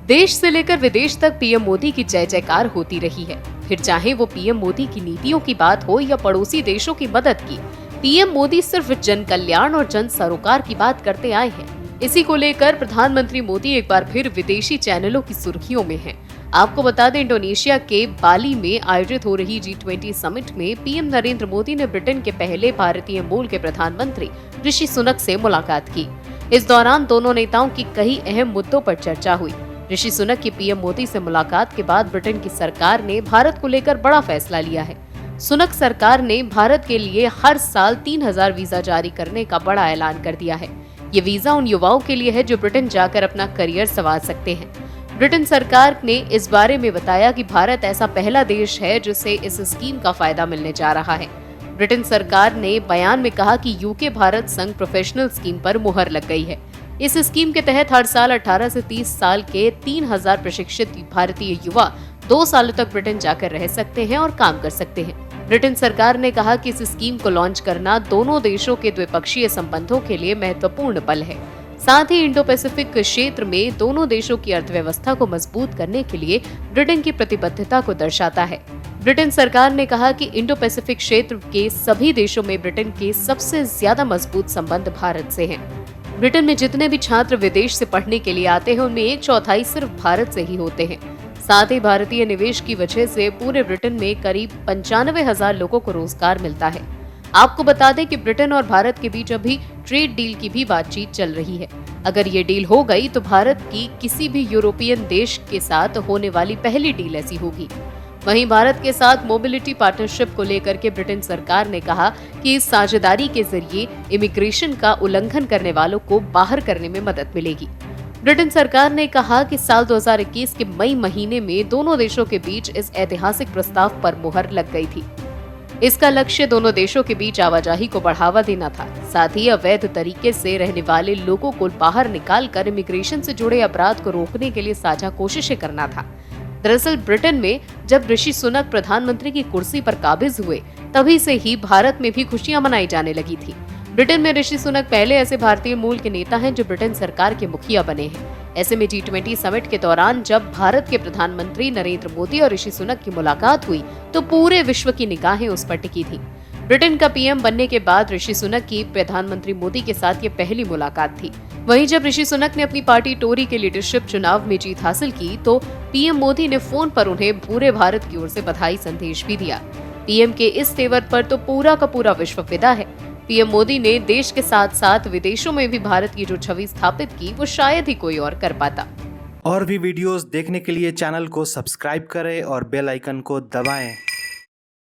देश से लेकर विदेश तक पीएम मोदी की जय जयकार होती रही है। फिर चाहे वो पीएम मोदी की नीतियों की बात हो या पड़ोसी देशों की मदद की, पीएम मोदी सिर्फ जन कल्याण और जन सरोकार की बात करते आए हैं। इसी को लेकर प्रधानमंत्री मोदी एक बार फिर विदेशी चैनलों की सुर्खियों में हैं। आपको बता दें, इंडोनेशिया के बाली में आयोजित हो रही G20 समिट में पीएम नरेंद्र मोदी ने ब्रिटेन के पहले भारतीय मूल के प्रधानमंत्री ऋषि सुनक से मुलाकात की। इस दौरान दोनों नेताओं की कई अहम मुद्दों पर चर्चा हुई। ऋषि सुनक की पीएम मोदी से मुलाकात के बाद ब्रिटेन की सरकार ने भारत को लेकर बड़ा फैसला लिया है। सुनक सरकार ने भारत के लिए हर साल 3000 वीजा जारी करने का बड़ा ऐलान कर दिया है। ये वीजा उन युवाओं के लिए है जो ब्रिटेन जाकर अपना करियर संवार सकते हैं। ब्रिटेन सरकार ने इस बारे में बताया कि भारत ऐसा पहला देश है जिसे इस स्कीम का फायदा मिलने जा रहा है। ब्रिटेन सरकार ने बयान में कहा कि यूके भारत संघ प्रोफेशनल स्कीम पर मुहर लग गई है। इस स्कीम के तहत हर साल 18 से 30 साल के 3000 प्रशिक्षित भारतीय युवा 2 सालों तक ब्रिटेन जाकर रह सकते हैं और काम कर सकते हैं। ब्रिटेन सरकार ने कहा कि इस स्कीम को लॉन्च करना दोनों देशों के द्विपक्षीय संबंधों के लिए महत्वपूर्ण पल है। साथ ही इंडो पैसिफिक क्षेत्र में दोनों देशों की अर्थव्यवस्था को मजबूत करने के लिए ब्रिटेन की प्रतिबद्धता को दर्शाता है। ब्रिटेन सरकार ने कहा कि इंडो पैसिफिक क्षेत्र के सभी देशों में ब्रिटेन के सबसे ज्यादा मजबूत संबंध भारत से हैं। ब्रिटेन में जितने भी छात्र विदेश से पढ़ने के लिए आते हैं, उनमें 1/4 सिर्फ भारत से ही होते हैं। साथ ही भारतीय निवेश की वजह से पूरे ब्रिटेन में करीब 95,000 लोगों को रोजगार मिलता है। आपको बता दें कि ब्रिटेन और भारत के बीच अभी ट्रेड डील की भी बातचीत चल रही है। अगर ये डील हो गई तो भारत की किसी भी यूरोपियन देश के साथ होने वाली पहली डील ऐसी होगी। वहीं भारत के साथ मोबिलिटी पार्टनरशिप को लेकर के ब्रिटेन सरकार ने कहा कि इस साझेदारी के जरिए इमिग्रेशन का उल्लंघन करने वालों को बाहर करने में मदद मिलेगी। ब्रिटेन सरकार ने कहा कि साल 2021 के मई महीने में दोनों देशों के बीच इस ऐतिहासिक प्रस्ताव पर मुहर लग गई थी। इसका लक्ष्य दोनों देशों के बीच आवाजाही को बढ़ावा देना था। साथ ही अवैध तरीके से रहने वाले लोगों को बाहर निकालकर इमिग्रेशन से जुड़े अपराध को रोकने के लिए साझा कोशिशें करना था। दरअसल ब्रिटेन में जब ऋषि सुनक प्रधानमंत्री की कुर्सी पर काबिज हुए, तभी से ही भारत में भी खुशियां मनाई जाने लगी थी। ब्रिटेन में ऋषि सुनक पहले ऐसे भारतीय मूल के नेता हैं जो ब्रिटेन सरकार के मुखिया बने हैं। ऐसे में G20 समिट के दौरान जब भारत के प्रधानमंत्री नरेंद्र मोदी और ऋषि सुनक की मुलाकात हुई तो पूरे विश्व की निगाहें उस पर टिकी थी। ब्रिटेन का पीएम बनने के बाद ऋषि सुनक की प्रधानमंत्री मोदी के साथ ये पहली मुलाकात थी। वहीं जब ऋषि सुनक ने अपनी पार्टी टोरी के लीडरशिप चुनाव में जीत हासिल की तो पीएम मोदी ने फोन पर उन्हें पूरे भारत की ओर से बधाई संदेश भी दिया। पीएम के इस तेवर पर तो पूरा का पूरा विश्व फिदा है। पीएम मोदी ने देश के साथ साथ विदेशों में भी भारत की जो छवि स्थापित की, वो शायद ही कोई और कर पाता। और भी वीडियोस देखने के लिए चैनल को सब्सक्राइब करें और बेल आइकन को दबाएं।